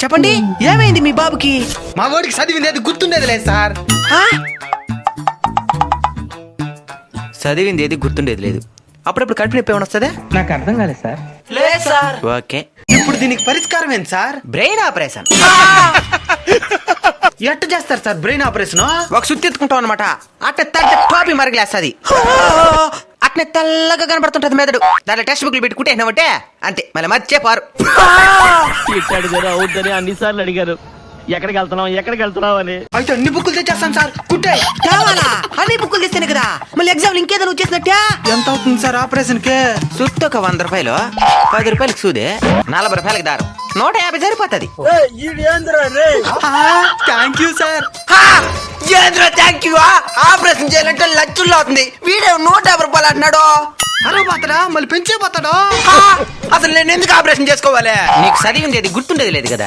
చెప్పండి, ఏమైంది మీ బాబుకి? మా వాడికి చదివింది గుర్తుండేది లేదు సార్. చదివింది ఏది గుర్తుండేది లేదు. అప్పుడప్పుడు కడుపు నొప్పి ఏమైనా వస్తుందా? నాకు అర్థం కాలేదు సార్. లేదు సార్. ఓకే, ఇప్పుడు దీనికి పరిష్కారం ఏంటి సార్? Brain operation. ఎట్ట చేస్తారు సార్ బ్రెయిన్ ఆపరేషన్? ఒక సుత్తి ఎత్తుకుంటాం అనమాట. అట్నే తడితే టాపి మరగలేస్తుంది. అట్నే తెల్లగా కనబడుతుంటది మెదడు. దాంట్లో టెక్స్ట్ బుక్లు పెట్టుకుంటే ఏమంటే అంతే, మళ్ళీ మర్చిపోరు. అడిగారు అవుద్దని అన్నిసార్లు అడిగారు. ఎక్కడికి వెళ్తున్నావు అని. అయితే అన్ని బుక్కులు తెచ్చేస్తాను సార్. కుట్టే కావాలా? అన్ని బుక్కులు తెస్తేనే కదా మళ్ళీ ఎగ్జామ్ ఇంకేదో వచ్చేసినట్టే. ఎంత అవుతుంది సార్ ఆపరేషన్ కి? సుత్తి ఒక 100 రూపాయలు, 10 రూపాయలకి సూదే, 40 రూపాయలకి దారం, 150 సరిపోతుంది. Thank you sir. Thank you. Operation చేయాలంటే లక్షల్లో అవుతుంది. వీడే 150 రూపాయలు అంటున్నాడు. అరే పోతాడా? మళ్ళీ పెంచే పోతాడా? అసలు నేను ఎందుకు ఆపరేషన్ చేసుకోవాలి? నీకు చదివింది గుర్తుండేది లేదు కదా.